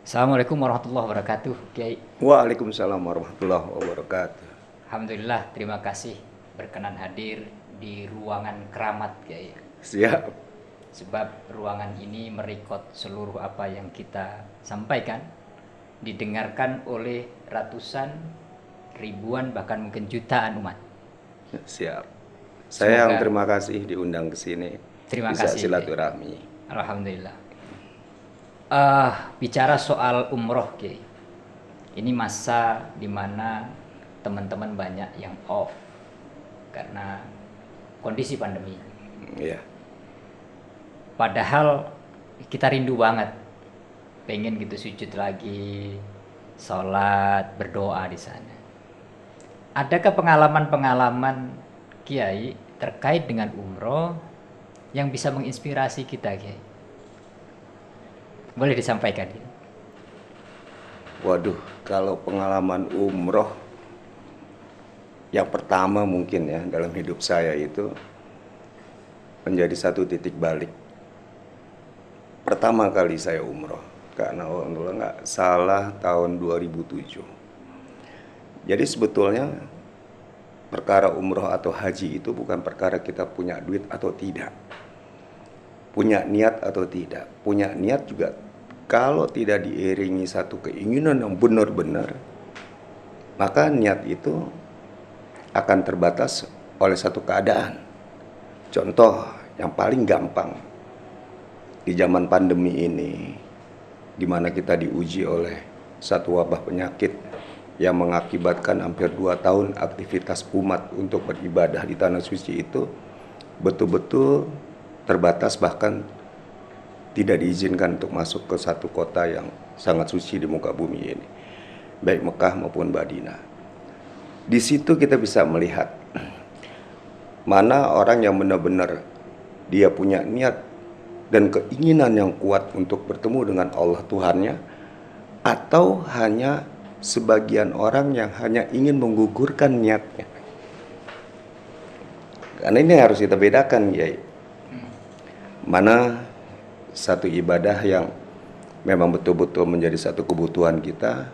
Assalamualaikum warahmatullahi wabarakatuh, Kiai. Waalaikumsalam warahmatullahi wabarakatuh. Alhamdulillah, terima kasih berkenan hadir di ruangan keramat, Kiai. Siap. Sebab ruangan ini merekod seluruh apa yang kita sampaikan, didengarkan oleh ratusan, ribuan, bahkan mungkin jutaan umat. Siap. Saya yang Semoga terima kasih diundang ke sini. terima Bisa kasih, Kiai. silaturahmi. Alhamdulillah. Bicara soal umroh, Kiai. Ini masa dimana teman-teman banyak yang off karena kondisi pandemi. Ya. Padahal kita rindu banget, pengen gitu sujud lagi, sholat, berdoa di sana. Adakah pengalaman-pengalaman Kiai terkait dengan umroh yang bisa menginspirasi kita, Kiai? Boleh disampaikan, Kiai? Waduh, kalau pengalaman umroh yang pertama mungkin ya dalam hidup saya itu menjadi satu titik balik. Pertama kali saya umroh, karena alhamdulillah nggak salah tahun 2007. Jadi sebetulnya perkara umroh atau haji itu bukan perkara kita punya duit atau tidak, punya niat atau tidak. Punya niat juga kalau tidak diiringi satu keinginan yang benar-benar, maka niat itu akan terbatas oleh satu keadaan. Contoh yang paling gampang di zaman pandemi ini, di mana kita diuji oleh satu wabah penyakit yang mengakibatkan hampir 2 tahun aktivitas umat untuk beribadah di tanah suci itu betul-betul terbatas, bahkan tidak diizinkan untuk masuk ke satu kota yang sangat suci di muka bumi ini, baik Mekah maupun Madinah. Di situ kita bisa melihat mana orang yang benar-benar dia punya niat dan keinginan yang kuat untuk bertemu dengan Allah Tuhannya, atau hanya sebagian orang yang hanya ingin menggugurkan niatnya. Karena ini harus kita bedakan, Kiai. Mana satu ibadah yang memang betul-betul menjadi satu kebutuhan kita,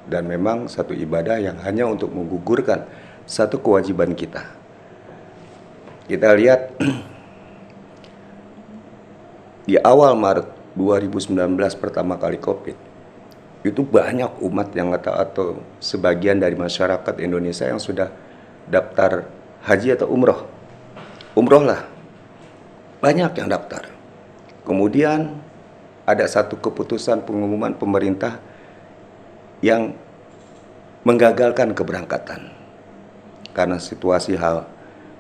dan memang satu ibadah yang hanya untuk menggugurkan satu kewajiban kita. Kita lihat di awal Maret 2019 pertama kali Covid, itu banyak umat yang atau sebagian dari masyarakat Indonesia yang sudah daftar haji atau umroh. Umroh lah, banyak yang daftar. Kemudian ada satu keputusan pengumuman pemerintah yang menggagalkan keberangkatan karena situasi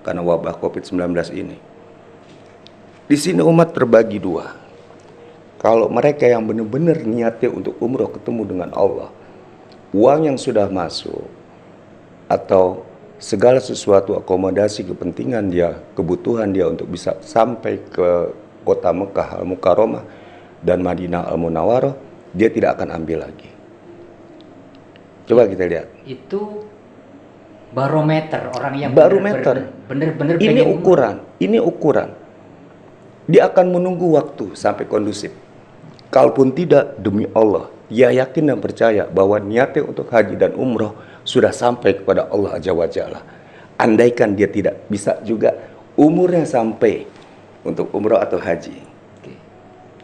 karena wabah COVID-19 ini. Di sini umat terbagi dua. Kalau mereka yang benar-benar niatnya untuk umroh ketemu dengan Allah, uang yang sudah masuk atau segala sesuatu akomodasi kepentingan dia, kebutuhan dia untuk bisa sampai ke kota Mekah Al-Mukarramah dan Madinah Al-Munawwarah, dia tidak akan ambil lagi. Coba kita lihat. Itu barometer orang yang Barometer. benar-benar Ini pengen ukuran, ini ukuran. Dia akan menunggu waktu sampai kondusif. Kalaupun tidak, demi Allah, dia yakin dan percaya bahwa niatnya untuk haji dan umroh sudah sampai kepada Allah Azza wa Jalla. Andaikan dia tidak bisa juga umurnya sampai untuk umroh atau haji. Oke.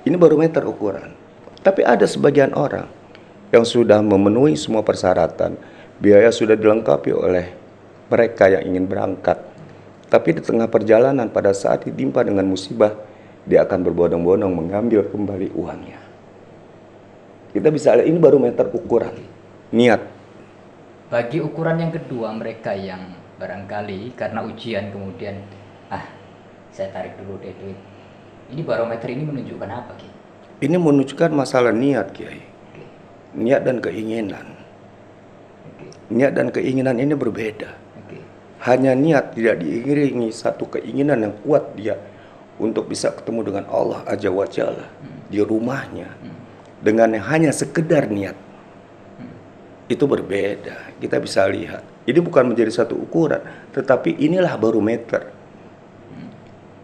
Ini barometer ukuran. Tapi ada sebagian orang yang sudah memenuhi semua persyaratan, biaya sudah dilengkapi oleh mereka yang ingin berangkat. Tapi di tengah perjalanan pada saat ditimpa dengan musibah, dia akan berbondong-bondong mengambil kembali uangnya. Kita bisa lihat ini barometer ukuran niat. Bagi ukuran yang kedua, mereka yang barangkali karena ujian kemudian saya tarik dulu deh duit. Ini barometer ini menunjukkan apa, Ki? Ini menunjukkan masalah niat, Kiai. Oke. Niat dan keinginan. Oke. Niat dan keinginan ini berbeda. Oke. Hanya niat tidak diiringi satu keinginan yang kuat dia untuk bisa ketemu dengan Allah Azza wa Jalla di rumahnya, dengan yang hanya sekedar niat, itu berbeda. Kita bisa lihat ini bukan menjadi satu ukuran, tetapi inilah barometer.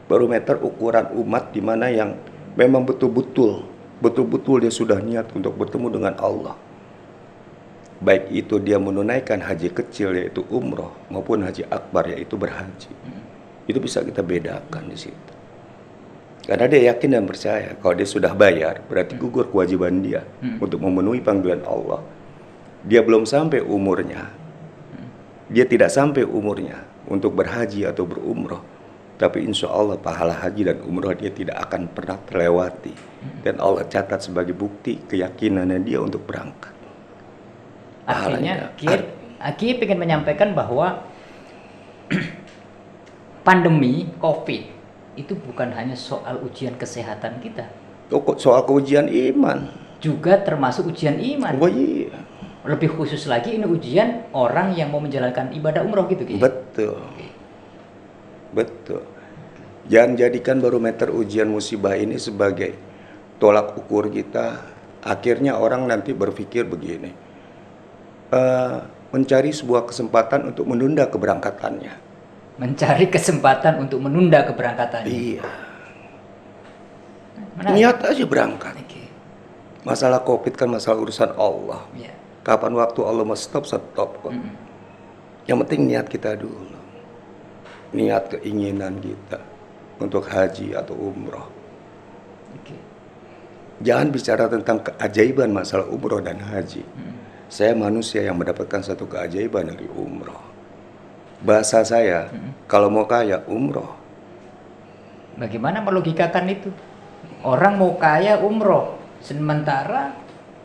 Barometer ukuran umat di mana yang memang betul-betul betul-betul dia sudah niat untuk bertemu dengan Allah, baik itu dia menunaikan haji kecil yaitu umroh maupun haji akbar yaitu berhaji, itu bisa kita bedakan di situ. Karena dia yakin dan percaya kalau dia sudah bayar berarti gugur kewajiban dia untuk memenuhi panggilan Allah. Dia belum sampai umurnya, dia tidak sampai umurnya untuk berhaji atau berumroh, tapi insya Allah pahala haji dan umroh dia tidak akan pernah terlewati, dan Allah catat sebagai bukti keyakinannya dia untuk berangkat. Artinya Kiai ingin menyampaikan bahwa pandemi COVID itu bukan hanya soal ujian kesehatan kita, Soal keujian iman juga termasuk ujian iman. Oh iya. Lebih khusus lagi ini ujian orang yang mau menjalankan ibadah umroh gitu, Kiai. Betul. Betul. Jangan jadikan barometer ujian musibah ini sebagai tolak ukur kita. Akhirnya orang nanti berpikir begini, mencari sebuah kesempatan untuk menunda keberangkatannya. Mencari kesempatan untuk menunda keberangkatannya. Iya. Menarik. Niat aja berangkat. Oke. Masalah COVID kan masalah urusan Allah. Ya. Kapan waktu Allah mau stop kok. Yang penting niat kita dulu. Niat keinginan kita untuk haji atau umroh. Oke. Jangan bicara tentang keajaiban masalah umroh dan haji. Saya manusia yang mendapatkan satu keajaiban dari umroh. Bahasa saya, kalau mau kaya umroh. Bagaimana melogikakan itu? Orang mau kaya umroh, sementara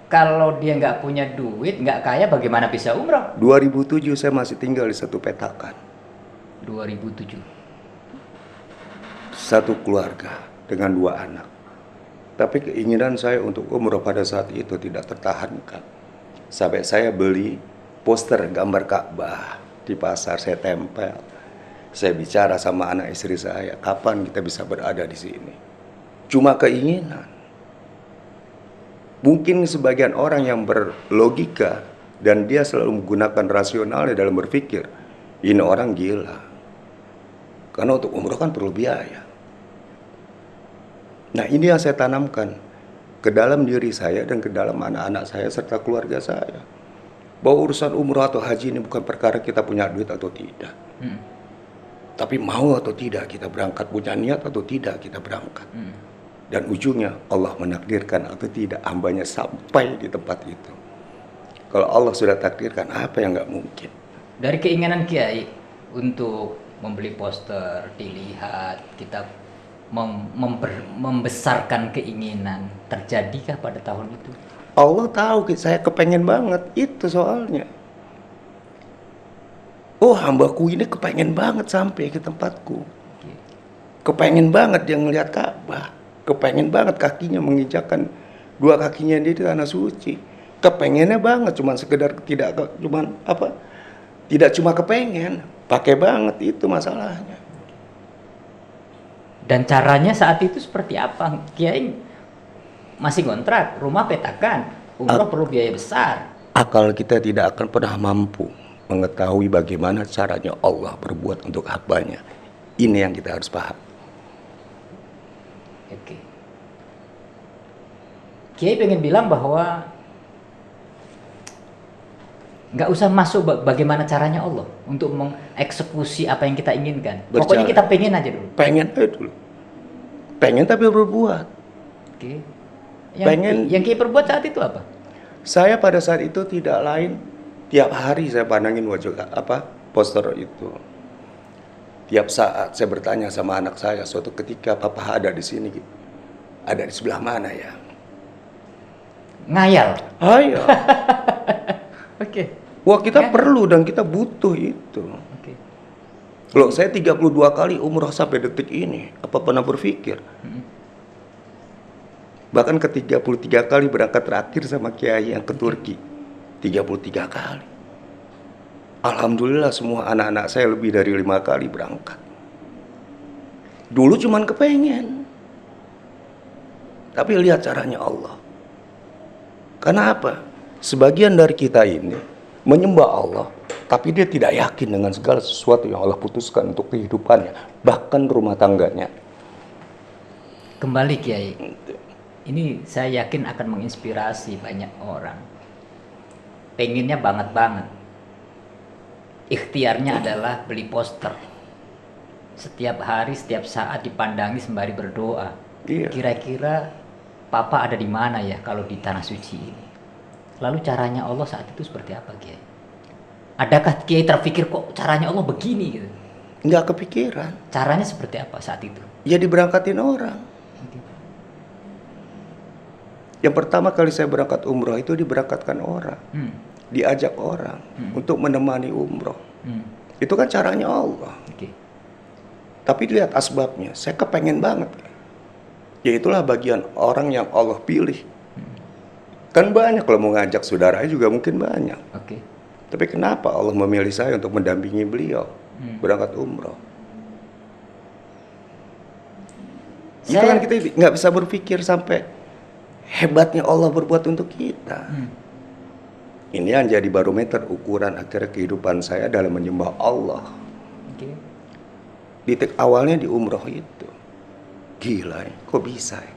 kalau dia nggak punya duit, nggak kaya, bagaimana bisa umroh? 2007 saya masih tinggal di satu petakan. 2007. Satu keluarga dengan 2 anak. Tapi keinginan saya untuk umroh pada saat itu tidak tertahankan. Sampai saya beli poster gambar Ka'bah di pasar, saya tempel. Saya bicara sama anak istri saya, kapan kita bisa berada di sini? Cuma keinginan. Mungkin sebagian orang yang berlogika dan dia selalu menggunakan rasionalnya dalam berpikir, ini orang gila. Karena untuk umroh kan perlu biaya. Nah, ini yang saya tanamkan ke dalam diri saya dan ke dalam anak-anak saya serta keluarga saya. Bahwa urusan umroh atau haji ini bukan perkara kita punya duit atau tidak. Tapi mau atau tidak kita berangkat, punya niat atau tidak kita berangkat. Dan ujungnya Allah menakdirkan atau tidak hambanya sampai di tempat itu. Kalau Allah sudah takdirkan, apa yang nggak mungkin? Dari keinginan Kiai untuk membeli poster, dilihat, kita membesarkan keinginan, terjadikah pada tahun itu? Allah tahu saya kepengen banget, itu soalnya. Oh, hambaku ini kepengen banget sampai ke tempatku. Kepengen banget dia ngelihat Ka'bah. Kepengen banget kakinya menginjakkan 2 kakinya di tanah suci. Kepengennya banget, cuman sekedar tidak cuma kepengen, pakai banget, itu masalahnya. Dan caranya saat itu seperti apa? Kiai masih kontrak, rumah petakan, umroh perlu biaya besar. Akal kita tidak akan pernah mampu mengetahui bagaimana caranya Allah berbuat untuk hambanya. Ini yang kita harus paham. Oke. Kiai pengen bilang bahwa nggak usah masuk bagaimana caranya Allah untuk mengeksekusi apa yang kita inginkan. Pokoknya kita pengen aja dulu. Pengen aja dulu. Pengen tapi berbuat. Oke. Yang Kiai perbuat saat itu apa? Saya pada saat itu tidak lain, tiap hari saya pandangin wajah poster itu. Tiap saat saya bertanya sama anak saya, suatu ketika papa ada di sini, ada di sebelah mana ya? Ngayal. Ayo. Oke. Wah, kita perlu dan kita butuh itu. Oke. Loh, saya 32 kali umroh sampai detik ini. Apa pernah berpikir? Bahkan ke 33 kali berangkat terakhir sama Kiai yang ke Turki. 33 kali. Alhamdulillah semua anak-anak saya lebih dari 5 kali berangkat. Dulu cuman kepengen. Tapi lihat caranya Allah. Karena apa? Sebagian dari kita ini menyembah Allah, tapi dia tidak yakin dengan segala sesuatu yang Allah putuskan untuk kehidupannya, bahkan rumah tangganya. Kembali Kiai, Ini saya yakin akan menginspirasi banyak orang. Pengennya banget. Ikhtiarnya adalah beli poster. Setiap hari, setiap saat dipandangi sembari berdoa. Iya. Kira-kira Papa ada di mana ya kalau di tanah suci ini? Lalu caranya Allah saat itu seperti apa, Kiai? Adakah Kiai terpikir kok caranya Allah begini gitu? Nggak kepikiran. Caranya seperti apa saat itu? Ya diberangkatin orang. Yang pertama kali saya berangkat umroh itu diberangkatkan orang. Diajak orang untuk menemani umroh. Itu kan caranya Allah. Oke. Tapi lihat asbabnya, saya kepengen banget. Ya itulah bagian orang yang Allah pilih. Kan banyak kalau mau ngajak saudaranya juga mungkin banyak. Oke. Tapi kenapa Allah memilih saya untuk mendampingi beliau berangkat umroh? Itu kan kita nggak bisa berpikir sampai hebatnya Allah berbuat untuk kita. Ini yang jadi barometer ukuran akhirnya kehidupan saya dalam menyembah Allah. Oke. Titik awalnya di umroh itu. Gila ya, kok bisa ya?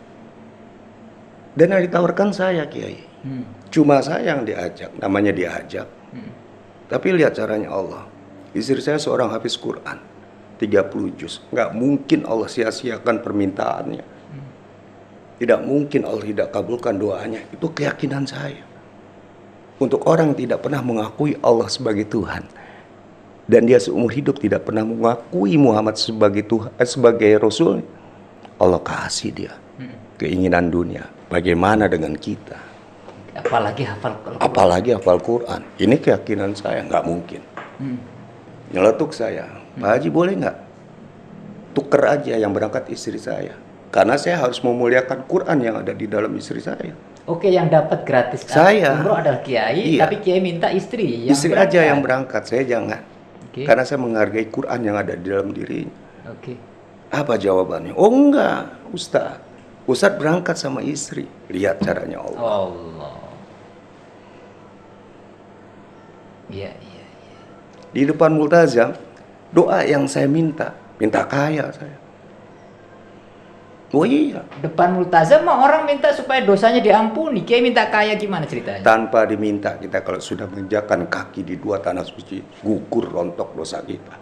Dan yang ditawarkan saya, Kiai. Cuma saya yang diajak, namanya diajak. Tapi lihat caranya Allah. Istri saya seorang hafiz Quran, 30 juz. Nggak mungkin Allah sia-siakan permintaannya. Tidak mungkin Allah tidak kabulkan doanya. Itu keyakinan saya. Untuk orang yang tidak pernah mengakui Allah sebagai Tuhan, dan dia seumur hidup tidak pernah mengakui Muhammad sebagai Tuhan, sebagai Rasul, Allah kasih dia keinginan dunia. Bagaimana dengan kita? Apalagi hafal Quran. Ini keyakinan saya, nggak mungkin. Nyeletuk saya, Pak Haji boleh nggak tuker aja yang berangkat istri saya? Karena saya harus memuliakan Quran yang ada di dalam istri saya. Oke, yang dapat gratis saya umroh adalah Kiai, iya. tapi Kiai minta istri yang istri berangkat. aja yang berangkat, saya jangan. Oke. Karena saya menghargai Quran yang ada di dalam dirinya. Oke. Apa jawabannya? Oh enggak, Ustadz berangkat sama istri. Lihat caranya Allah. Allah. Iya. Di depan multazam, doa yang saya minta kaya saya. Oh iya. Depan multazam mah orang minta supaya dosanya diampuni. Kiai minta kaya gimana ceritanya? Tanpa diminta, kita kalau sudah menginjakkan kaki di dua tanah suci, gugur rontok dosa kita.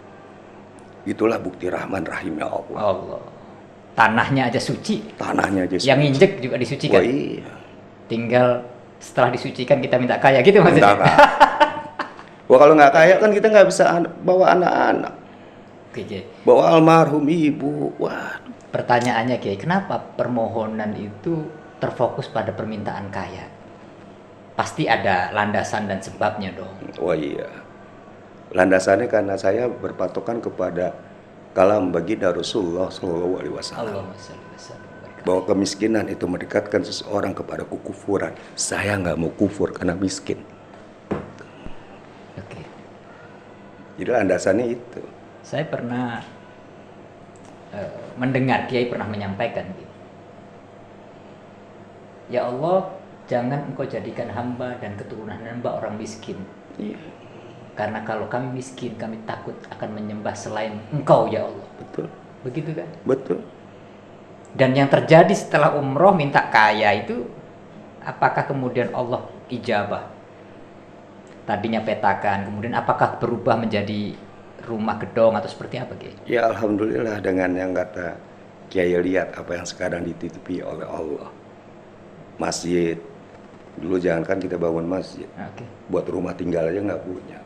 Itulah bukti rahman rahimnya Allah. Allah. Tanahnya aja suci. Tanahnya aja suci. Yang injek juga disucikan. Oh iya. Tinggal setelah disucikan kita minta kaya gitu maksudnya. Wah kalau nggak kaya kan kita nggak bisa bawa anak-anak. Oke. Bawa almarhum ibu. Waduh. Pertanyaannya Kiai, kenapa permohonan itu terfokus pada permintaan kaya? Pasti ada landasan dan sebabnya dong. Oh iya. Landasannya karena saya berpatokan kepada kalam baginda Rasulullah Shallallahu Alaihi Wasallam. Bahwa kemiskinan itu mendekatkan seseorang kepada kekufuran. Saya nggak mau kufur karena miskin. Oke. Jadi landasannya itu. Saya pernah mendengar Kiai pernah menyampaikan gitu. Ya Allah, jangan engkau jadikan hamba dan keturunan hamba orang miskin. Iya. Karena kalau kami miskin, kami takut akan menyembah selain engkau ya Allah. Betul. Begitu kan? Betul. Dan yang terjadi setelah umroh minta kaya itu, apakah kemudian Allah ijabah? Tadinya petakan, kemudian apakah berubah menjadi rumah gedong atau seperti apa Kiai? Ya alhamdulillah dengan yang kata Kiai lihat apa yang sekarang dititipi oleh Allah. Masjid. Dulu jangankan kita bangun masjid. Okay. Buat rumah tinggal aja nggak punya.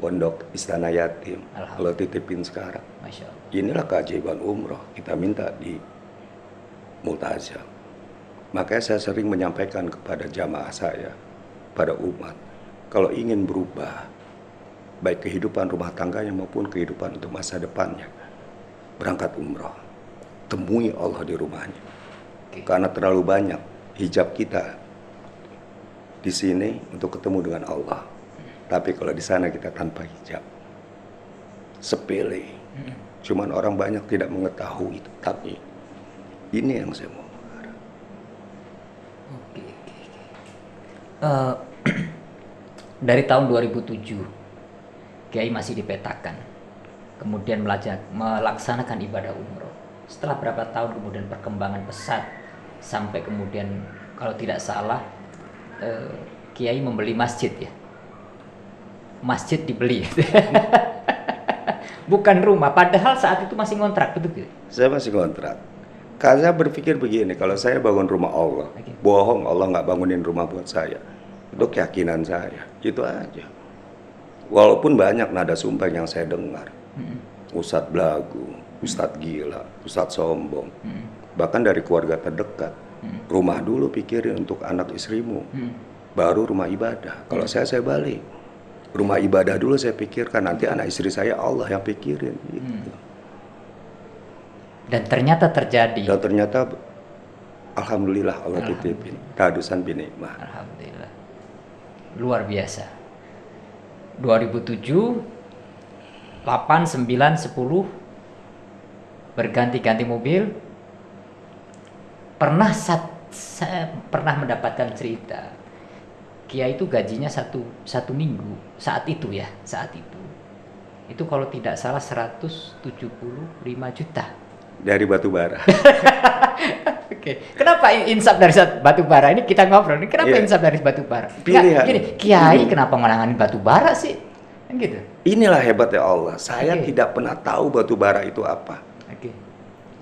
Pondok istana yatim. Kalau titipin sekarang. Masya Allah. Inilah keajaiban umroh. Kita minta di multazam. Makanya saya sering menyampaikan kepada jamaah saya, pada umat, kalau ingin berubah, baik kehidupan rumah tangganya maupun kehidupan untuk masa depannya, berangkat umroh, temui Allah di rumahnya. Karena terlalu banyak hijab kita di sini untuk ketemu dengan Allah. Tapi kalau di sana kita tanpa hijab, sepele. Cuman orang banyak tidak mengetahui itu. Tapi ini yang saya mau. Oke. Dari tahun 2007 Kiai masih dipetakan, kemudian melaksanakan ibadah umroh. Setelah berapa tahun kemudian perkembangan pesat sampai kemudian kalau tidak salah Kiai membeli masjid ya. Masjid dibeli. Bukan rumah, padahal saat itu masih ngontrak, betul gitu? Saya masih kontrak. Karena saya berpikir begini, kalau saya bangun rumah Allah, bohong Allah nggak bangunin rumah buat saya. Itu keyakinan saya, itu aja. Walaupun banyak nada sumpah yang saya dengar, Ustadz belagu, Ustadz gila, Ustadz sombong, bahkan dari keluarga terdekat. Rumah dulu pikirin untuk anak istrimu, baru rumah ibadah. Kalau saya balik, rumah ibadah dulu saya pikirkan, nanti anak istri saya Allah yang pikirin. Gitu. Dan ternyata terjadi. Dan ternyata alhamdulillah Allah titipin tadusan binikmah. Alhamdulillah. Luar biasa. 2007, 8, 9, 10 berganti-ganti mobil. Saya pernah mendapatkan cerita Kiai itu gajinya satu minggu saat itu. Itu kalau tidak salah 175 juta Dari batu bara. Oke. Kenapa insaf dari batu bara ini kita ngobrol? Kenapa insaf dari batu bara? Pilihan. Gini, Kiai kenapa menangani batu bara sih? Kan gitu. Inilah hebatnya Allah. Saya tidak pernah tahu batu bara itu apa.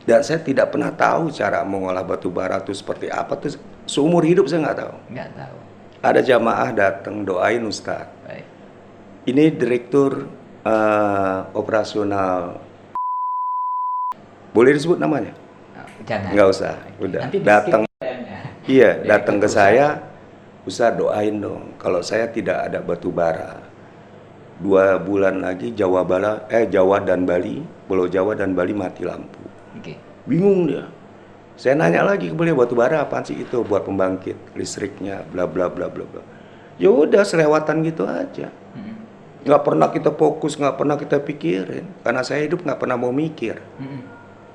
Dan saya tidak pernah tahu cara mengolah batu bara itu seperti apa. Tuh seumur hidup saya nggak tahu. Nggak tahu. Ada jamaah datang doain Ustadz. Baik. Ini direktur operasional. Boleh disebut namanya? Jangan. Nggak usah. Udah. Nanti Datang. Iya, Ya, datang ke saya. Ustadz doain dong. Kalau saya tidak ada batu bara. 2 bulan lagi Jawa dan Bali, Pulau Jawa dan Bali mati lampu. Bingung dia. Saya nanya lagi ke beliau, batu bara apaan sih itu buat pembangkit listriknya, bla bla bla bla bla. Ya udah selewatan gitu aja. Nggak pernah kita fokus, nggak pernah kita pikirin. Karena saya hidup nggak pernah mau mikir.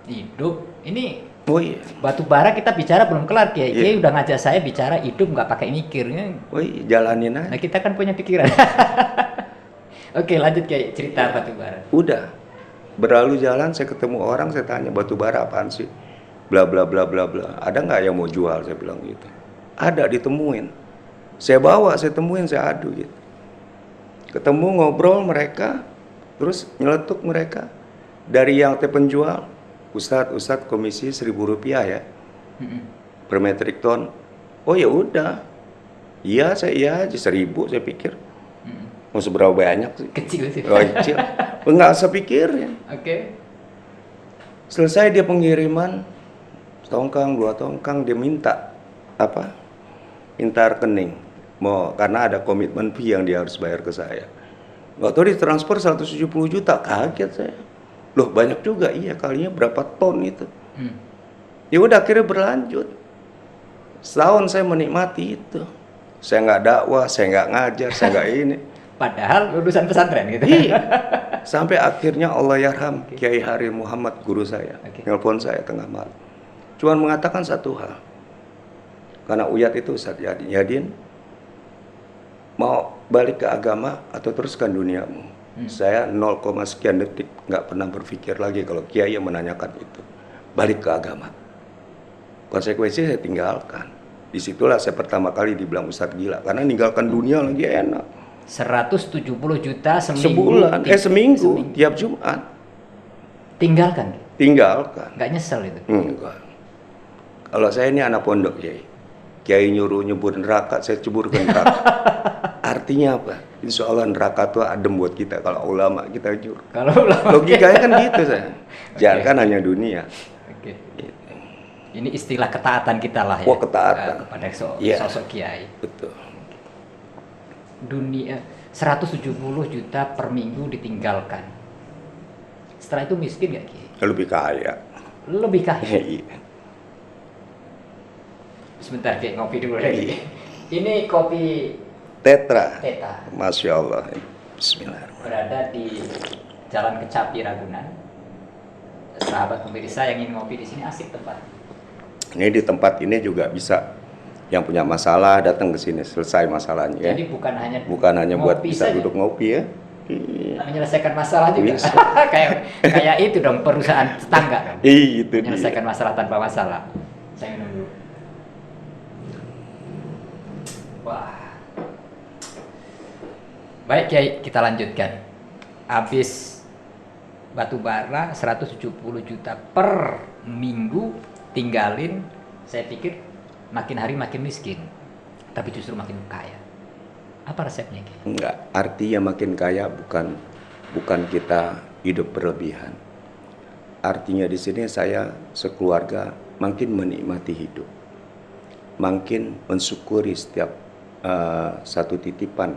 Hidup ini. Oh iya. Batu bara kita bicara belum kelar, Kiai udah ngajak saya bicara hidup nggak pakai mikirnya. Oh iya, jalanin aja. Nah kita kan punya pikiran. Oke, lanjut Kiai, cerita batu bara. Udah. Berlalu jalan saya ketemu orang, saya tanya batu bara apaan sih? Bla bla bla bla bla. Ada nggak yang mau jual? Saya bilang gitu. Ada, ditemuin. Saya bawa, saya temuin, saya adu gitu. Ketemu ngobrol mereka, terus nyeletuk mereka. Dari yang penjual, Ustadz komisi Rp1.000 ya. Per metrik ton. Oh ya udah. Iya aja 1.000 saya pikir. Mau seberapa banyak sih? Kecil sih. Oh, kecil. Nggak usah pikirin. Oke. Selesai dia pengiriman, setongkang, 2 tongkang, dia minta apa? Minta rekening. Karena ada komitmen fee yang dia harus bayar ke saya. Nggak tahu ditransfer 170 juta, kaget saya. Loh banyak juga, iya kalinya berapa ton itu. Ya udah akhirnya berlanjut. Setahun saya menikmati itu. Saya nggak dakwah, saya nggak ngajar, saya nggak ini. Padahal lulusan pesantren gitu. Iya. Sampai akhirnya Allah yarham Kiai Hari Muhammad guru saya. Nelpon saya tengah malam. Cuman mengatakan satu hal. Karena Uyat itu Ustadz Yadin mau balik ke agama atau teruskan duniamu. Saya 0, sekian detik nggak pernah berpikir lagi kalau Kiai yang menanyakan itu. Balik ke agama. Konsekuensi saya tinggalkan. Disitulah saya pertama kali dibilang Ustadz gila. Karena ninggalkan dunia lagi enak. 170 juta sebulan, seminggu, tiap Jumat. Tinggalkan. Tinggalkan. Nggak nyesel itu? Enggak. Kalau saya ini anak pondok Kiai nyuruh nyebur neraka, saya cebur ke neraka. Artinya apa? Insya Allah neraka itu adem buat kita kalau ulama kita nyuruh. Kalau ulama. Logikanya kan gitu saya. Jangan kan hanya dunia. Oke. Ini istilah ketaatan kita lah ya. Wah, ketaatan. Kepada sosok Kiai. Betul. Dunia 170 juta per minggu ditinggalkan. Setelah itu miskin gak Kiai? Lebih kaya. Lebih kaya. Iya. Sebentar Kiai, ngopi dulu lagi. Ini kopi Tetra. Teta. Masya Allah. Bismillahirrahmanirrahim. Berada di Jalan Kecapi Ragunan. Sahabat pemirsa yang ingin ngopi di sini asik tempat. Ini di tempat ini juga bisa yang punya masalah datang ke sini selesai masalahnya. Jadi bukan hanya buat bisa saja. duduk ngopi ya. Menyelesaikan masalah juga. Bisa. kayak itu dong perusahaan tetangga. Itu Menyelesaikan masalah tanpa masalah. Saya minum dulu. Wah. Baik Kiai, kita lanjutkan. Habis batu bara 170 juta per minggu tinggalin, saya pikir makin hari makin miskin, tapi justru makin kaya. Apa resepnya Kiai? Enggak, artinya makin kaya bukan kita hidup berlebihan. Artinya di sini saya sekeluarga makin menikmati hidup, makin mensyukuri setiap satu titipan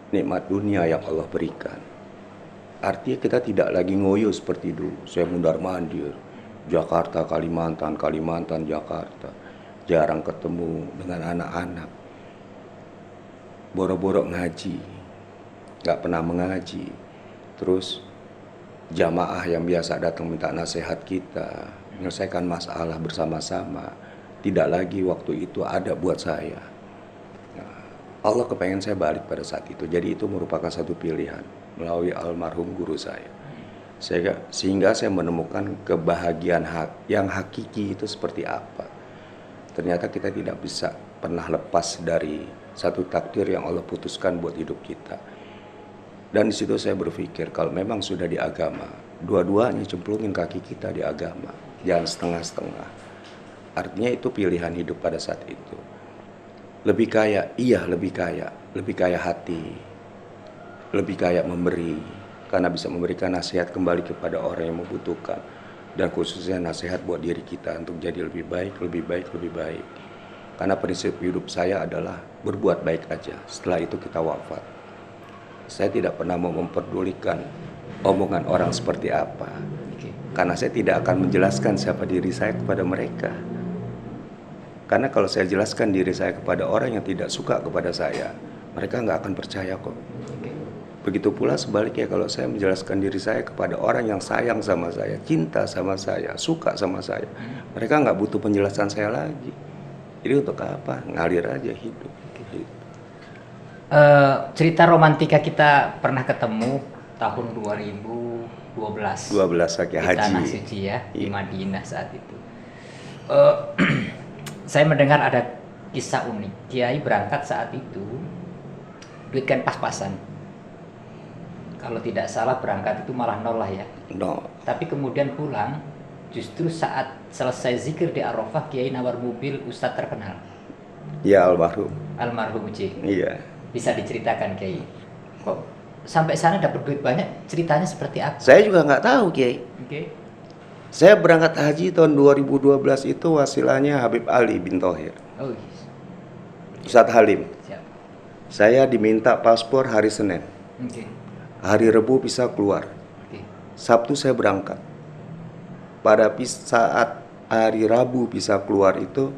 nikmat dunia yang Allah berikan. Artinya kita tidak lagi ngoyo seperti dulu. Saya mundar-mandir, Jakarta, Kalimantan, Kalimantan, Jakarta. Jarang ketemu dengan anak-anak. Boro-boro ngaji, nggak pernah mengaji. Terus jamaah yang biasa datang minta nasihat kita, menyelesaikan masalah bersama-sama. Tidak lagi waktu itu ada buat saya. Nah, Allah kepengen saya balik pada saat itu. Jadi itu merupakan satu pilihan melalui almarhum guru saya. Sehingga saya menemukan kebahagiaan yang hakiki itu seperti apa. Ternyata kita tidak bisa pernah lepas dari satu takdir yang Allah putuskan buat hidup kita. Dan di situ saya berpikir kalau memang sudah di agama, dua-duanya cemplungin kaki kita di agama, jangan setengah-setengah. Artinya itu pilihan hidup pada saat itu. Lebih kaya, iya lebih kaya hati, lebih kaya memberi, karena bisa memberikan nasihat kembali kepada orang yang membutuhkan, dan khususnya nasihat buat diri kita untuk jadi lebih baik. Karena prinsip hidup saya adalah berbuat baik aja, setelah itu kita wafat. Saya tidak pernah mau memperdulikan omongan orang seperti apa, karena saya tidak akan menjelaskan siapa diri saya kepada mereka. Karena kalau saya jelaskan diri saya kepada orang yang tidak suka kepada saya, mereka nggak akan percaya kok. Begitu pula sebaliknya kalau saya menjelaskan diri saya kepada orang yang sayang sama saya, cinta sama saya, suka sama saya, mereka nggak butuh penjelasan saya lagi. Jadi untuk apa? Ngalir aja hidup. Cerita romantika kita pernah ketemu tahun 2012. 12 lagi di haji. Tanah Suci ya, di Madinah saat itu. Saya mendengar ada kisah unik. Kiai berangkat saat itu, duit kan pas-pasan. Kalau tidak salah berangkat itu malah nol lah ya. No. Tapi kemudian pulang, justru saat selesai zikir di Arafah, Kiai nawar mobil Ustadz terkenal. Ya almarhum. Almarhum Uci. Iya. Bisa diceritakan Kiai. Kok sampai sana dapat duit banyak? Ceritanya seperti apa? Saya juga nggak tahu Kiai. Oke. Saya berangkat haji tahun 2012 itu wasilahnya Habib Ali bin Thohir. Oh, yes. Ustadz Halim. Siap. Saya diminta paspor hari Senin. Oke. Hari Rebu bisa keluar. Oke. Sabtu saya berangkat. Pada saat hari Rabu bisa keluar itu,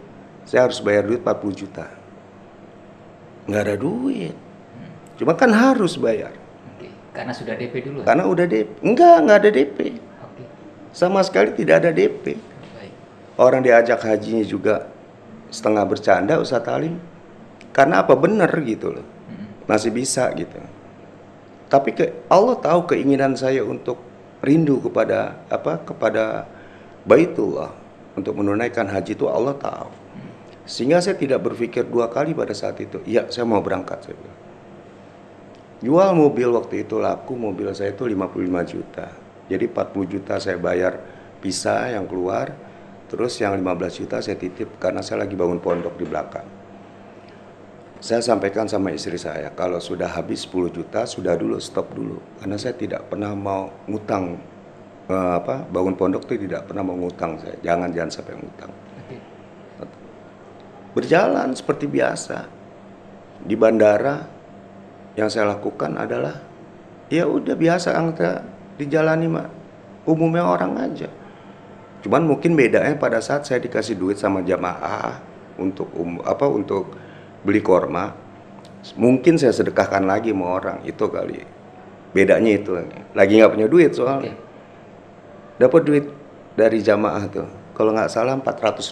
saya harus bayar duit 40 juta. Nggak ada duit. Cuma kan harus bayar. Oke. Karena sudah DP dulu. Karena udah DP. Nggak ada DP. Oke. Sama sekali tidak ada DP. Baik. Orang diajak hajinya juga setengah bercanda Ustadz Halim. Karena apa? Bener gitu loh. Masih bisa gitu. Tapi Allah tahu keinginan saya untuk rindu kepada Baitullah, untuk menunaikan haji itu Allah tahu. Sehingga saya tidak berpikir dua kali pada saat itu. Iya, saya mau berangkat, saya bilang. Jual mobil waktu itu laku, mobil saya itu 55 juta. Jadi 40 juta saya bayar visa yang keluar, terus yang 15 juta saya titip karena saya lagi bangun pondok di belakang. Saya sampaikan sama istri saya, kalau sudah habis 10 juta, sudah dulu, stop dulu. Karena saya tidak pernah mau ngutang, bangun pondok itu tidak pernah mau ngutang saya. Jangan sampai ngutang. Berjalan seperti biasa. Di bandara, yang saya lakukan adalah, ya udah biasa angka dijalani umumnya orang aja. Cuman mungkin bedanya pada saat saya dikasih duit sama jamaah untuk beli korma, mungkin saya sedekahkan lagi sama orang, itu kali bedanya itu. Lagi nggak punya duit soalnya. Dapat duit dari jamaah tuh, kalau nggak salah $400,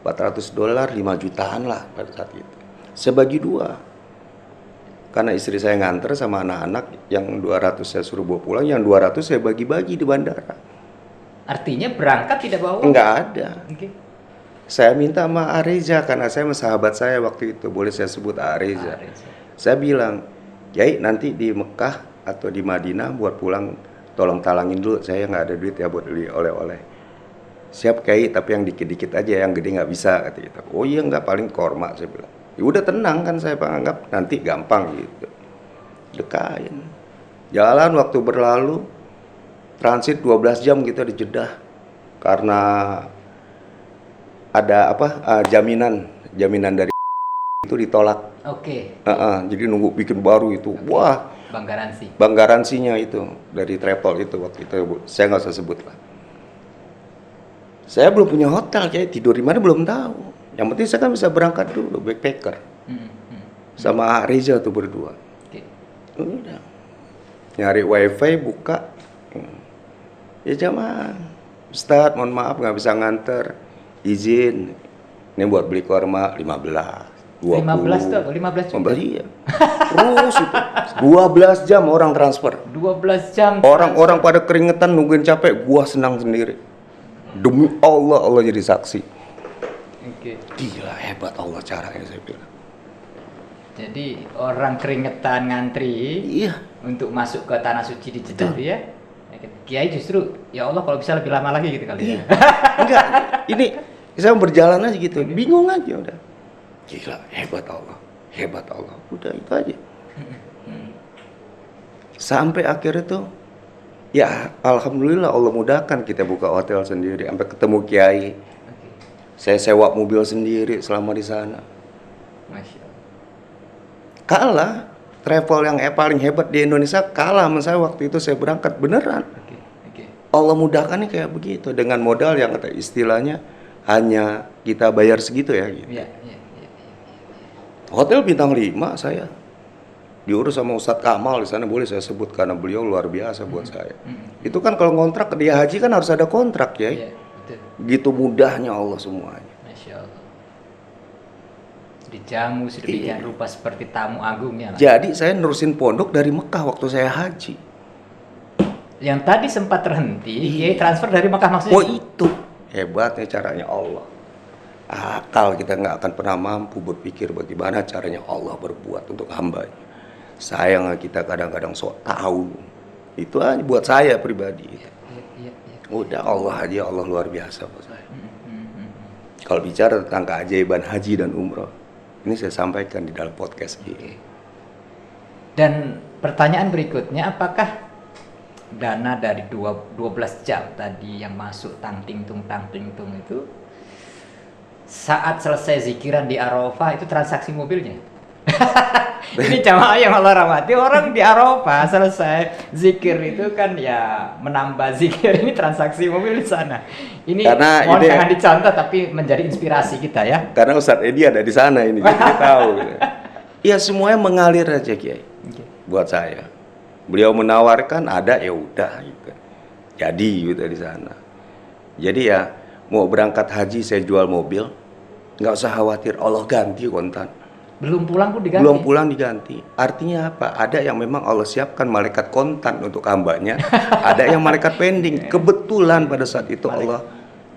5 jutaan lah pada saat itu. Saya bagi dua, karena istri saya nganter sama anak-anak, yang 200 saya suruh bawa pulang, yang 200 saya bagi-bagi di bandara. Artinya berangkat tidak bawa uang? Nggak ada. Oke. Saya minta sama Areza karena saya sama sahabat saya waktu itu, boleh saya sebut Areza. Saya bilang, Kiai nanti di Mekah atau di Madinah buat pulang tolong talangin dulu, saya nggak ada duit ya buat beli oleh-oleh. Siap Kiai, tapi yang dikit-dikit aja, yang gede nggak bisa kata gitu. Oh iya nggak, paling korma, saya bilang. Ya udah tenang kan, saya anggap nanti gampang gitu. Dekain. Jalan waktu berlalu, transit 12 jam kita di Jeddah karena ada jaminan dari itu ditolak. Oke. Jadi nunggu bikin baru itu. Wah, bank garansinya itu dari travel itu waktu itu, saya nggak usah sebut lah. Saya belum punya hotel, kayak tidur di mana belum tahu. Yang penting saya kan bisa berangkat dulu, backpacker. Sama Reza tuh berdua. Udah. Nyari wifi, buka. Ya jamaah, Ustadz mohon maaf nggak bisa nganter, izin. Ini buat beli korma 15, 20. 15 tuh, 15 juta. Iya. Terus itu 12 jam orang transfer. 12 jam. Orang-orang pada keringetan nungguin capek, gua senang sendiri. Demi Allah, Allah jadi saksi. Gila, hebat Allah caranya, saya bilang. Jadi orang keringetan ngantri untuk masuk ke tanah suci di Jeddah ya. Kiai justru ya Allah kalau bisa lebih lama lagi gitu kali ya. Enggak, ini saya berjalan aja gitu, bingung aja udah. Gila, hebat Allah, hebat Allah. Udah itu aja. Sampai akhirnya tuh ya alhamdulillah Allah mudahkan, kita buka hotel sendiri, sampai ketemu Kiai. Saya sewa mobil sendiri selama di sana. Masya Allah. Kalah travel yang paling hebat di Indonesia, kalah sama saya waktu itu saya berangkat beneran. Allah mudahkannya kayak begitu dengan modal yang kata istilahnya hanya kita bayar segitu ya gitu. Hotel bintang 5 saya diurus sama Ustadz Kamal di sana, boleh saya sebut karena beliau luar biasa buat saya. Itu kan kalau ngontrak dia haji kan harus ada kontrak ya. Begitu mudahnya Allah semuanya. Masya Allah. Dijamu sedemikian rupa seperti tamu agungnya. Jadi saya nerusin pondok dari Mekah waktu saya haji. Yang tadi sempat terhenti, Kiai transfer dari Mekah maksudnya? Oh itu hebatnya caranya Allah. Akal kita nggak akan pernah mampu berpikir bagaimana caranya Allah berbuat untuk hambanya. Sayang kita kadang-kadang sok tahu. Itu aja buat saya pribadi. Udah Allah aja, Allah luar biasa buat saya. Kalau bicara tentang keajaiban haji dan umroh, ini saya sampaikan di dalam podcast ini. Dan pertanyaan berikutnya, apakah dana dari 12 jam tadi yang masuk tang ting tung itu saat selesai zikiran di Arafah itu transaksi mobilnya? Ini jamaah yang Allah rahmati, orang di Arafah selesai zikir itu kan ya menambah zikir, ini transaksi mobil di sana. Ini mohon jangan dicontoh tapi menjadi inspirasi kita ya. Karena Ustadz Edi ada di sana ini, jadi kita tahu. Ya semuanya mengalir aja Kiai. Buat saya. Beliau menawarkan ada ya udah gitu. Jadi gitu di sana. Jadi ya mau berangkat haji saya jual mobil, nggak usah khawatir Allah ganti kontan. Belum pulang pun diganti. Belum pulang diganti. Artinya apa? Ada yang memang Allah siapkan malaikat kontan untuk hambanya, ada yang malaikat pending. Kebetulan pada saat itu Allah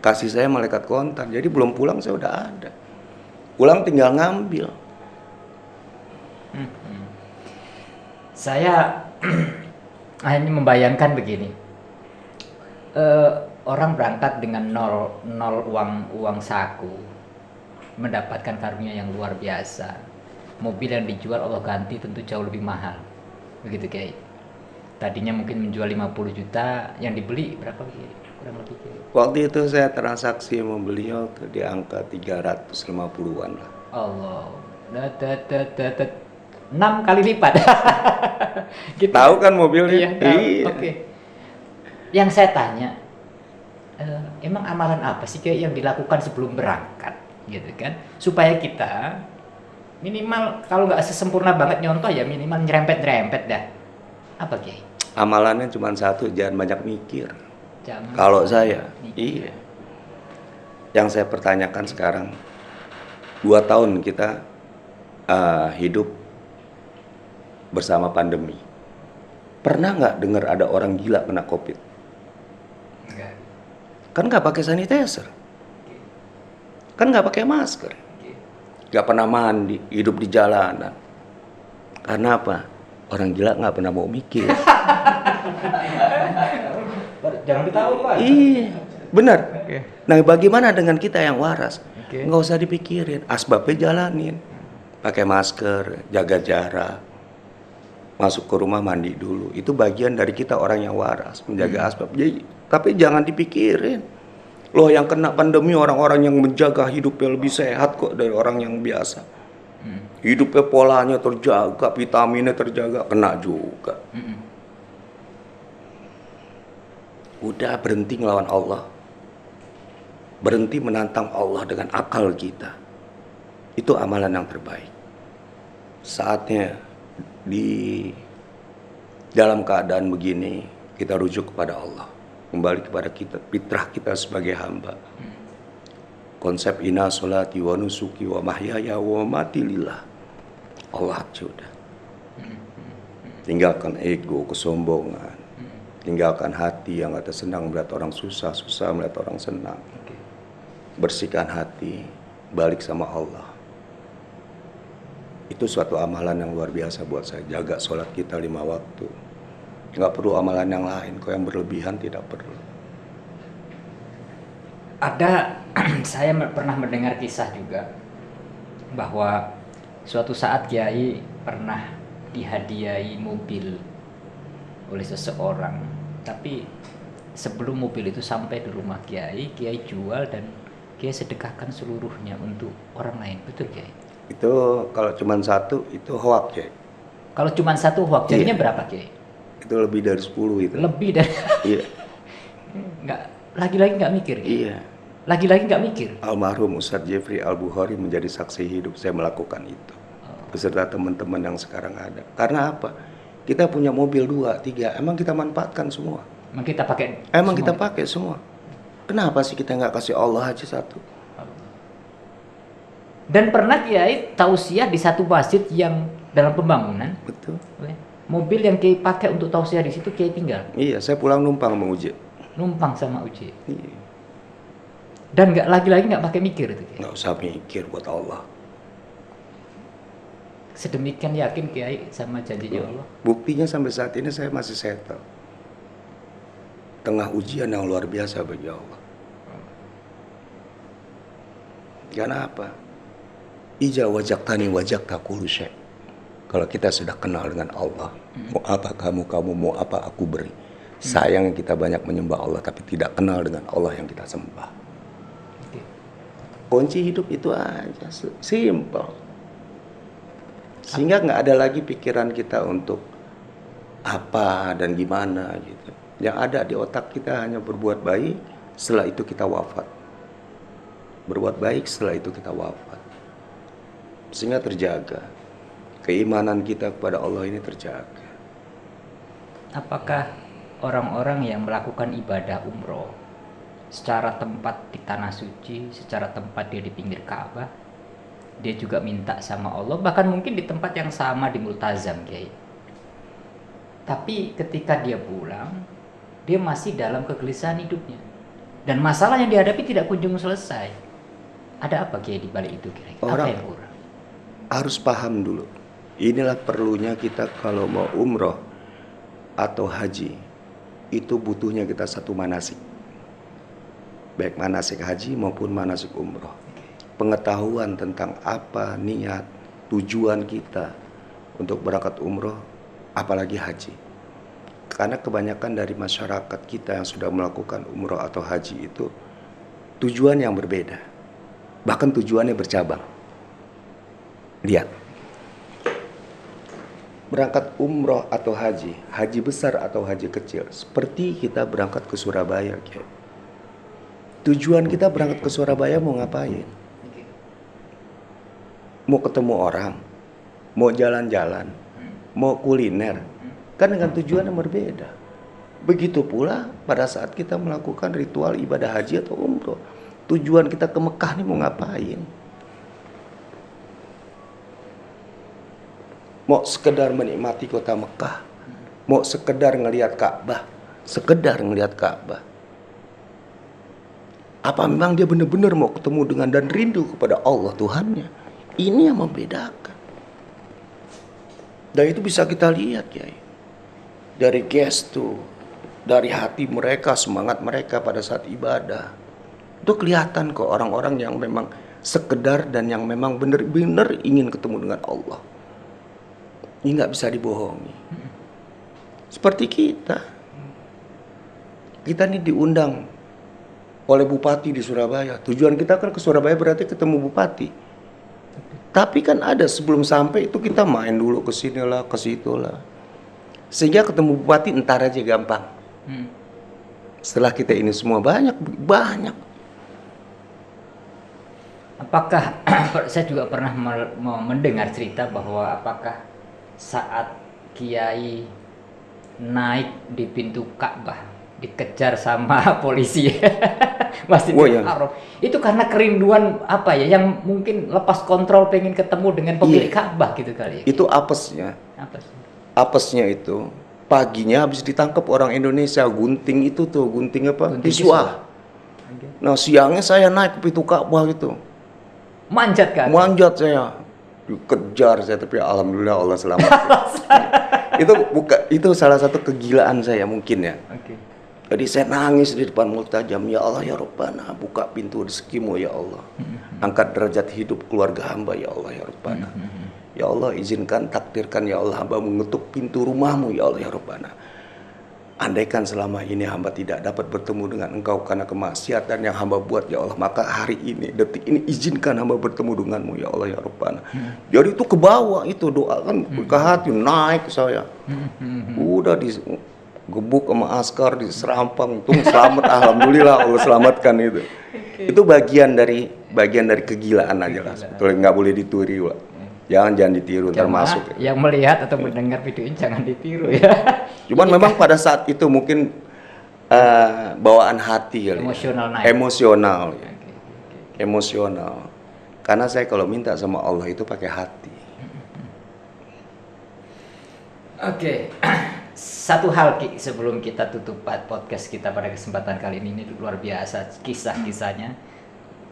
kasih saya malaikat kontan. Jadi belum pulang saya udah ada. Pulang tinggal ngambil. Saya hanya membayangkan begini, orang berangkat dengan nol uang saku, mendapatkan karunia yang luar biasa. Mobil yang dijual Allah ganti tentu jauh lebih mahal, begitu Kiai. Tadinya mungkin menjual 50 juta, yang dibeli berapa Kiai? Kurang lebih Kiai. Waktu itu saya transaksi sama beliau tuh di angka 350-an lah. Allah, 6 kali lipat. Gitu. Tahu kan mobilnya? Iya. Oke. Yang saya tanya, emang amalan apa sih Kiai yang dilakukan sebelum berangkat, gitu kan? Supaya kita minimal kalau nggak sesempurna banget nyontoh ya minimal nyerempet dah. Apa Kiai? Amalannya cuma satu, jangan banyak mikir. Kalau saya, iya. Yang saya pertanyakan sekarang, 2 tahun kita hidup bersama pandemi. Pernah nggak dengar ada orang gila kena COVID? Enggak. Kan nggak pakai sanitizer. kan nggak pakai masker, nggak pernah mandi, hidup di jalanan. Karena apa? Orang gila nggak pernah mau mikir. Jangan ditahu Pak. Iya, benar. Oke. Nah, bagaimana dengan kita yang waras? Oke. Nggak usah dipikirin, asbabnya jalanin. Pakai masker, jaga jarak, masuk ke rumah mandi dulu. Itu bagian dari kita orang yang waras, menjaga asbab. Jadi, tapi jangan dipikirin. Loh, yang kena pandemi orang-orang yang menjaga hidupnya lebih sehat kok dari orang yang biasa. Hidupnya polanya terjaga, vitaminnya terjaga, kena juga. Udah berhenti ngelawan Allah. Berhenti menantang Allah dengan akal kita. Itu amalan yang terbaik. Saatnya di dalam keadaan begini kita rujuk kepada Allah. Kembali kepada kita, fitrah kita sebagai hamba. Konsep inna sholati wa nusuki wa mahyaya wa mati lillah. Allah sudah. Tinggalkan ego, kesombongan. Tinggalkan hati yang kata senang melihat orang susah, susah melihat orang senang. Bersihkan hati, balik sama Allah. Itu suatu amalan yang luar biasa buat saya. Jaga sholat kita 5 waktu. Nggak perlu amalan yang lain. Kalau yang berlebihan tidak perlu. Ada, saya pernah mendengar kisah juga bahwa suatu saat Kiai pernah dihadiahi mobil oleh seseorang, tapi sebelum mobil itu sampai di rumah Kiai, Kiai jual dan Kiai sedekahkan seluruhnya untuk orang lain, betul Kiai? Itu kalau cuma satu itu hoak, Kiai. Kalau cuma satu hoak, jadinya Iya. berapa Kiai? Itu lebih dari 10 itu. Lebih dari Iya. nggak, lagi-lagi nggak mikir Kiai? Iya. Lagi-lagi nggak mikir? Almarhum Ustadz Jeffrey Al-Bukhari menjadi saksi hidup saya melakukan itu. Beserta teman-teman yang sekarang ada. Karena apa? Kita punya mobil 2, 3, emang kita manfaatkan semua. Emang kita pakai? Emang semua? kita pakai semua. Kenapa sih kita nggak kasih Allah aja satu? Dan pernah Kiai tausiah di satu masjid yang dalam pembangunan, Betul. mobil yang Kiai pakai untuk tausiah di situ Kiai tinggal, Iya, saya pulang numpang menguji. numpang sama Uji. Iya. Dan nggak lagi-lagi nggak pakai mikir itu Kiai. Nggak usah mikir buat Allah. Sedemikian yakin Kiai sama janjinya Allah. Buktinya sampai saat ini saya masih settle. Tengah ujian yang luar biasa bagi Allah. Karena apa? Ija wajaktani wajakta kullu syai'. Kalau kita sudah kenal dengan Allah, mau apa kamu mau apa aku beri. Sayang kita banyak menyembah Allah tapi tidak kenal dengan Allah yang kita sembah. Oke. Kunci hidup itu aja, simple. Sehingga nggak ada lagi pikiran kita untuk apa dan gimana gitu. Yang ada di otak kita hanya berbuat baik, setelah itu kita wafat. Berbuat baik, setelah itu kita wafat. Sehingga terjaga. Keimanan kita kepada Allah ini terjaga. Apakah orang-orang yang melakukan ibadah umroh secara tempat di tanah suci, secara tempat dia di pinggir Ka'bah, dia juga minta sama Allah, bahkan mungkin di tempat yang sama di Multazam Kiai. Tapi ketika dia pulang, dia masih dalam kegelisahan hidupnya. Dan masalah yang dihadapi tidak kunjung selesai. Ada apa Kiai di balik itu kira-kira? Apa yang kurang? Harus paham dulu. Inilah perlunya kita kalau mau umroh atau haji. Itu butuhnya kita satu manasik. Baik manasik haji maupun manasik umroh. Pengetahuan tentang apa niat, tujuan kita untuk berangkat umroh, apalagi haji. Karena kebanyakan dari masyarakat kita yang sudah melakukan umroh atau haji itu tujuan yang berbeda. Bahkan tujuannya bercabang. Lihat. Berangkat umroh atau haji, haji besar atau haji kecil, seperti kita berangkat ke Surabaya. Tujuan kita berangkat ke Surabaya mau ngapain? Mau ketemu orang, mau jalan-jalan, mau kuliner, kan dengan tujuan yang berbeda. Begitu pula pada saat kita melakukan ritual ibadah haji atau umroh, tujuan kita ke Mekah nih mau ngapain? Mau sekedar menikmati kota Mekah, mau sekedar ngelihat Ka'bah, sekedar ngelihat Ka'bah, Apa memang dia benar-benar mau ketemu dengan dan rindu kepada Allah Tuhannya? Ini yang membedakan. Dan itu bisa kita lihat ya, dari gestu, dari hati mereka, semangat mereka pada saat ibadah. Itu kelihatan kok orang-orang yang memang sekedar dan yang memang benar-benar ingin ketemu dengan Allah. Ini nggak bisa dibohongi. Seperti kita. Kita ini diundang oleh bupati di Surabaya. Tujuan kita kan ke Surabaya berarti ketemu bupati. Tapi kan ada sebelum sampai itu kita main dulu ke sini lah, ke situ lah. Sehingga ketemu bupati entar aja gampang. Setelah kita ini semua banyak. Apakah saya juga pernah mendengar cerita bahwa apakah saat Kiai naik di pintu Ka'bah dikejar sama polisi Masjidil Haram, itu karena kerinduan apa ya, yang mungkin lepas kontrol pengen ketemu dengan pemilik Ka'bah gitu kali ya? Itu apesnya itu paginya habis ditangkap orang Indonesia, gunting itu tuh, gunting apa? Kiswah. Nah siangnya saya naik ke pintu Ka'bah gitu. Manjat kan? Manjat saya. Dikejar saya, tapi alhamdulillah Allah selamatkan. Itu salah satu kegilaan saya mungkin ya. Jadi saya nangis di depan multajam, ya Allah ya Rabbana, buka pintu rezekimu ya Allah. Angkat derajat hidup keluarga hamba ya Allah ya Rabbana. Ya Allah izinkan, takdirkan ya Allah hamba mengetuk pintu rumahmu ya Allah ya Rabbana. Andaikan selama ini hamba tidak dapat bertemu dengan engkau karena kemaksiatan yang hamba buat ya Allah, maka hari ini, detik ini izinkan hamba bertemu denganmu ya Allah ya Rabbana. Jadi itu ke bawah itu doa kan ke hati, naik saya. Udah digebuk sama askar, diserampang, untung selamat, alhamdulillah Allah selamatkan itu. Itu bagian dari kegilaan aja lah, sebetulnya nggak boleh ditiru lah. Jangan ditiru, termasuk yang melihat atau mendengar video ini jangan ditiru ya. Cuman memang pada saat itu mungkin bawaan hati kali, emosional. Karena saya kalau minta sama Allah itu pakai hati. Satu hal Ki, sebelum kita tutup podcast kita pada kesempatan kali ini luar biasa kisah-kisahnya.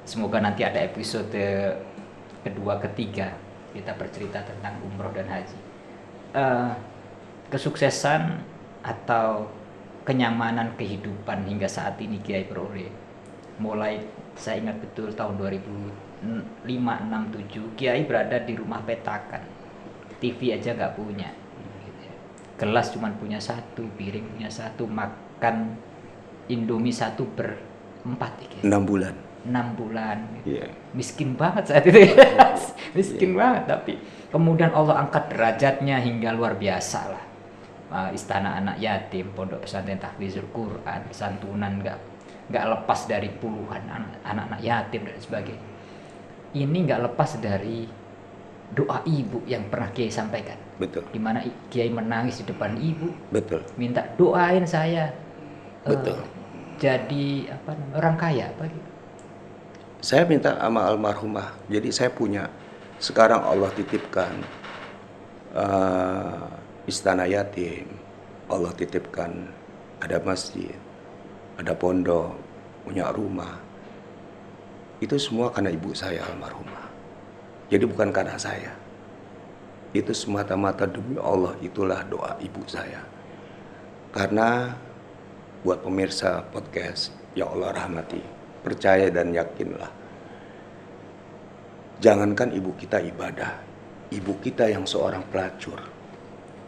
Semoga nanti ada episode kedua, ketiga kita bercerita tentang umroh dan haji. Kesuksesan atau kenyamanan kehidupan hingga saat ini Kiai peroleh. Mulai saya ingat betul tahun 2005-6-7 Kiai berada di rumah petakan. TV aja nggak punya. Gelas cuma punya satu, piring punya satu, makan Indomie satu berempat. 6 bulan. 6 bulan. Yeah. Miskin banget saat itu. Miskin banget, tapi kemudian Allah angkat derajatnya hingga luar biasa lah. Istana anak yatim, pondok pesantren tahfizul Quran, santunan nggak lepas dari puluhan anak-anak yatim dan sebagainya. Ini nggak lepas dari doa ibu yang pernah Kiai sampaikan. Betul. Di mana Kiai menangis di depan ibu. Betul. Minta doain saya. Betul. Jadi orang kaya apa gitu. Saya minta sama almarhumah. Jadi saya punya, sekarang Allah titipkan istana yatim, Allah titipkan ada masjid, ada pondok, punya rumah. Itu semua karena ibu saya almarhumah. Jadi bukan karena saya. Itu semata-mata demi Allah, itulah doa ibu saya. Karena buat pemirsa podcast, ya Allah rahmati, percaya dan yakinlah. Jangankan ibu kita ibadah, ibu kita yang seorang pelacur,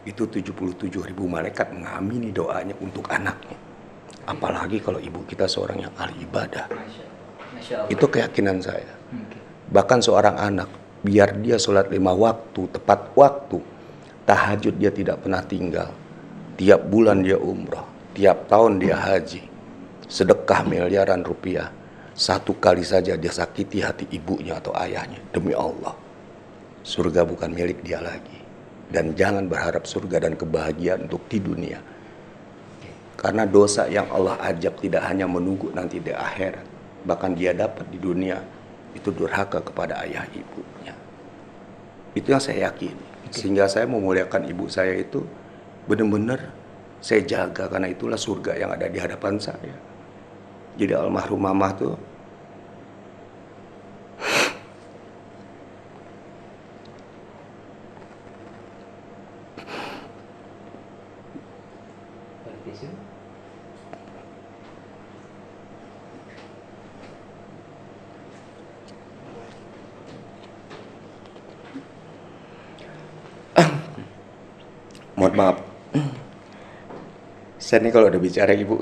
itu 77.000 malaikat mengamini doanya untuk anaknya. Apalagi kalau ibu kita seorang yang ahli ibadah. Masya Allah. Itu keyakinan saya. Bahkan seorang anak, biar dia sholat 5 waktu, tepat waktu, tahajud dia tidak pernah tinggal, tiap bulan dia umroh, tiap tahun dia haji, sedekah miliaran rupiah, satu kali saja dia sakiti hati ibunya atau ayahnya, demi Allah, surga bukan milik dia lagi. Dan jangan berharap surga dan kebahagiaan untuk di dunia, karena dosa yang Allah ajab tidak hanya menunggu nanti di akhirat, bahkan dia dapat di dunia, itu durhaka kepada ayah ibunya. Itu yang saya yakin. Sehingga saya memuliakan ibu saya itu benar-benar saya jaga, karena itulah surga yang ada di hadapan saya. Jadi almarhum mamah tuh Maaf, saya nih kalau udah bicara ibu,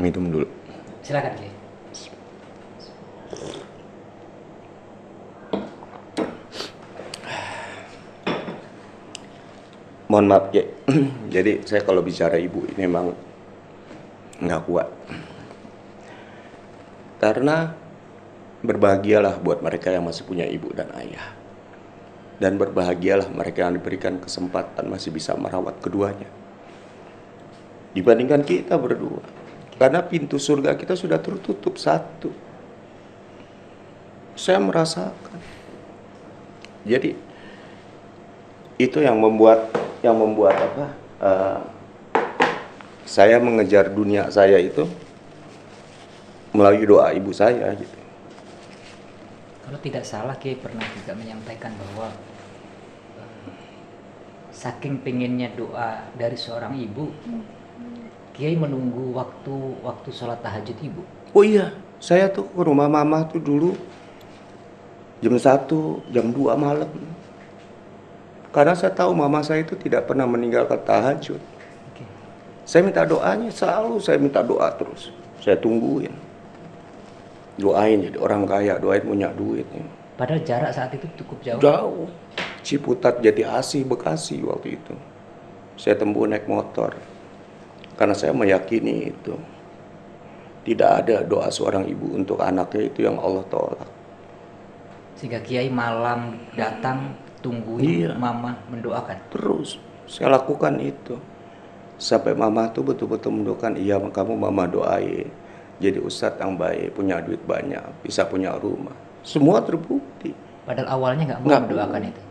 minum dulu. Silakan Kiai. Mohon maaf ya, jadi saya kalau bicara ibu ini memang nggak kuat. Karena berbahagialah buat mereka yang masih punya ibu dan ayah. Dan berbahagialah mereka yang diberikan kesempatan masih bisa merawat keduanya. Dibandingkan kita berdua. Karena pintu surga kita sudah tertutup satu. Saya merasakan. Jadi itu yang membuat apa? Saya mengejar dunia saya itu melalui doa ibu saya gitu. Kalau tidak salah Kiai pernah juga menyampaikan bahwa saking pengennya doa dari seorang ibu, Kiai menunggu waktu sholat tahajud ibu. Oh iya, saya tuh ke rumah mama tuh dulu jam 1, jam 2 malam. Karena saya tahu mama saya itu tidak pernah meninggalkan tahajud. Oke. Saya minta doanya, selalu saya minta doa terus. Saya tungguin. Doain jadi orang kaya, doain punya duit. Padahal jarak saat itu cukup jauh. Jauh. Ciputat, Jatiasih, Bekasi waktu itu. Saya tempuh naik motor. Karena saya meyakini itu. Tidak ada doa seorang ibu untuk anaknya itu yang Allah tolak. Sehingga Kiai malam datang tungguin Iya. mama mendoakan. Terus saya lakukan itu. Sampai mama tuh betul-betul mendoakan, iya kamu mama doain. Jadi ustadz yang baik, punya duit banyak, bisa punya rumah. Semua terbukti. Padahal awalnya nggak mau Nggak mendoakan mau. itu.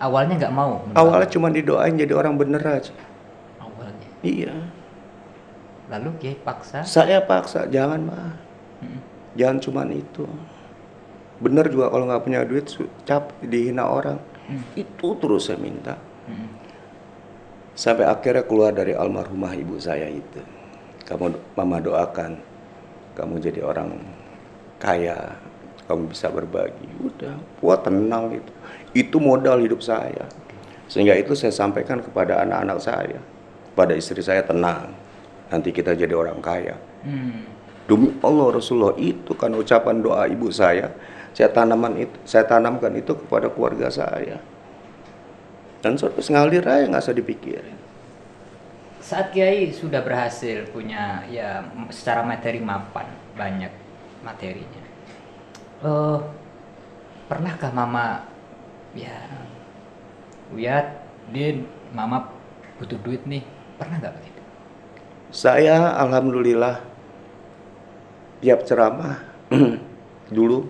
Awalnya nggak mau mendoakan. Awalnya cuma didoain jadi orang bener aja. Awalnya. Iya. Lalu Kiai paksa. Saya paksa, jangan mah. Mm-mm. Jangan cuman itu. Bener juga kalau nggak punya duit, capek dihina orang. Itu terus saya minta. Mm-mm. Sampai akhirnya keluar dari almarhumah ibu saya itu. Mama doakan, kamu jadi orang kaya, kamu bisa berbagi. Udah, buat tenang itu. Itu modal hidup saya. Sehingga itu saya sampaikan kepada anak-anak saya, kepada istri saya, tenang. Nanti kita jadi orang kaya. Demi Allah Rasulullah, itu kan ucapan doa ibu saya tanamkan itu kepada keluarga saya. Dan terus ngalir aja, nggak usah dipikirin. Saat Kiai sudah berhasil punya ya secara materi mapan banyak materinya. Pernahkah mama ya lihat Din, mama butuh duit nih, pernah nggak begitu? Saya alhamdulillah tiap ceramah dulu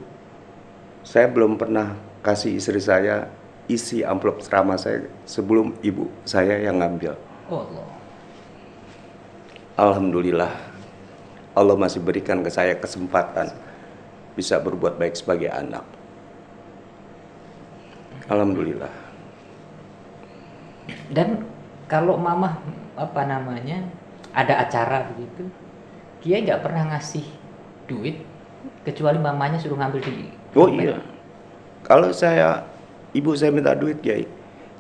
saya belum pernah kasih istri saya isi amplop ceramah saya sebelum ibu saya yang ngambil. Oh Allah. Alhamdulillah Allah masih berikan ke saya kesempatan bisa berbuat baik sebagai anak. Alhamdulillah. Dan kalau mama apa namanya ada acara begitu, Kiai nggak pernah ngasih duit kecuali mamanya suruh ngambil di Oh dompet. iya. Kalau ibu saya minta duit, Kiai,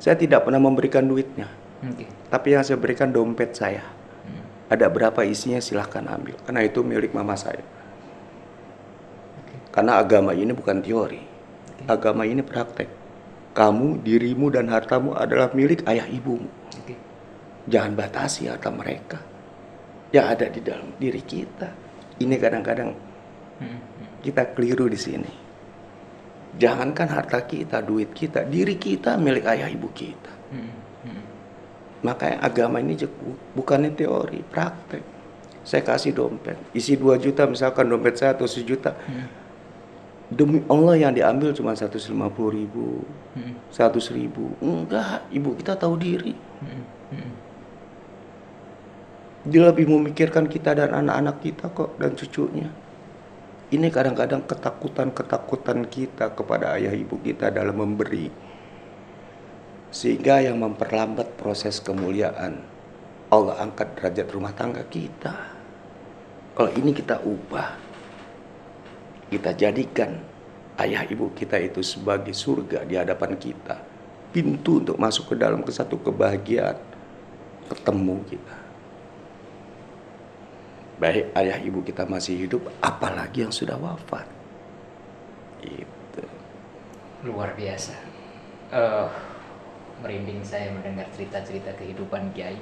saya tidak pernah memberikan duitnya. Oke. Tapi yang saya berikan dompet saya. Ada berapa isinya silahkan ambil. Karena itu milik mama saya. Karena agama ini bukan teori. Agama ini praktek. Kamu, dirimu, dan hartamu adalah milik ayah ibumu. Oke. Jangan batasi harta mereka. Yang ada di dalam diri kita. Ini kadang-kadang kita keliru di sini. Jangankan harta kita, duit kita, diri kita milik ayah ibu kita. Makanya agama ini bukannya teori, praktek. Saya kasih dompet, isi 2 juta misalkan dompet saya atau 1 juta. Demi Allah yang diambil cuma 150.000, 100.000. Enggak, ibu kita tahu diri. Dia lebih memikirkan kita dan anak-anak kita kok dan cucunya. Ini kadang-kadang ketakutan-ketakutan kita kepada ayah ibu kita dalam memberi, sehingga yang memperlambat proses kemuliaan. Allah angkat derajat rumah tangga kita. Kalau ini kita ubah, kita jadikan ayah ibu kita itu sebagai surga di hadapan kita, pintu untuk masuk ke dalam ke satu kebahagiaan, ketemu kita. Baik ayah ibu kita masih hidup, apalagi yang sudah wafat. Itu Luar biasa. Merinding saya mendengar cerita-cerita kehidupan Kiai.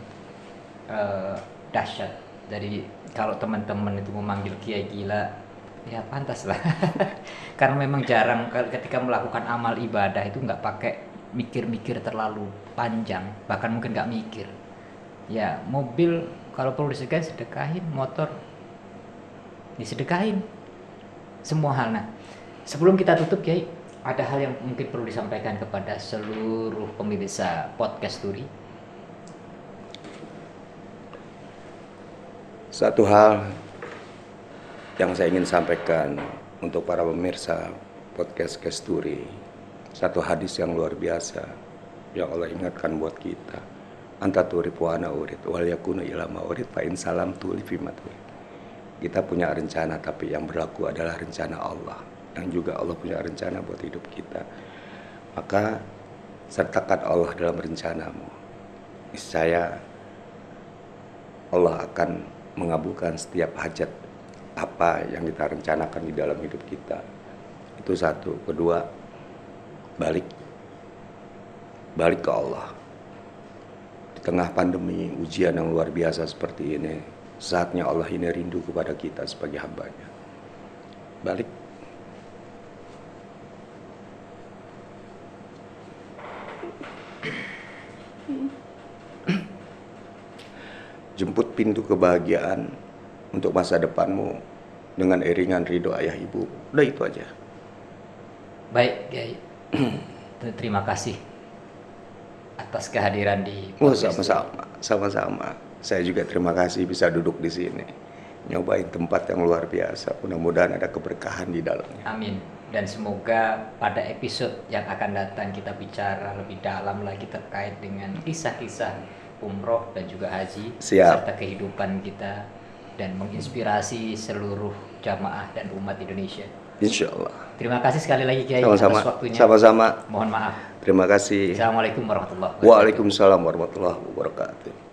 Dahsyat. Jadi kalau teman-teman itu memanggil Kiai gila, ya pantas lah. Karena memang jarang ketika melakukan amal ibadah itu nggak pakai mikir-mikir terlalu panjang, bahkan mungkin nggak mikir. Ya mobil kalau perlu disedekahin, sedekahin, motor disedekahin, semua hal. Nah, sebelum kita tutup Kiai, ada hal yang mungkin perlu disampaikan kepada seluruh pemirsa podcast Turi. satu hal yang saya ingin sampaikan untuk para pemirsa podcast Kasturi. Satu hadis yang luar biasa yang Allah ingatkan buat kita. Anta turip wa ana urid wal yakunu ila ma urid fa in salam tu li fi ma turid. Kita punya rencana, tapi yang berlaku adalah rencana Allah, yang juga Allah punya rencana buat hidup kita. Maka sertakan Allah dalam rencanamu. Niscaya Allah akan mengabulkan setiap hajat apa yang kita rencanakan di dalam hidup kita. Itu satu. Kedua, balik ke Allah. Di tengah pandemi, ujian yang luar biasa seperti ini, saatnya Allah ini rindu kepada kita sebagai hambanya. Balik. Jemput pintu kebahagiaan untuk masa depanmu dengan iringan ridho ayah ibu. Udah itu aja. Baik Kiai. Terima kasih atas kehadiran di Oh, podcast sama-sama. Saya juga terima kasih bisa duduk di sini. Nyobain tempat yang luar biasa. Mudah-mudahan ada keberkahan di dalamnya. Amin. Dan semoga pada episode yang akan datang kita bicara lebih dalam lagi terkait dengan kisah-kisah umroh dan juga haji. Siap. Serta kehidupan kita dan menginspirasi seluruh jamaah dan umat Indonesia. Insya Allah. Terima kasih sekali lagi Kiai Sama-sama. atas waktunya. Sama-sama. Mohon maaf. Terima kasih. Assalamualaikum warahmatullahi wabarakatuh. Waalaikumsalam warahmatullahi wabarakatuh.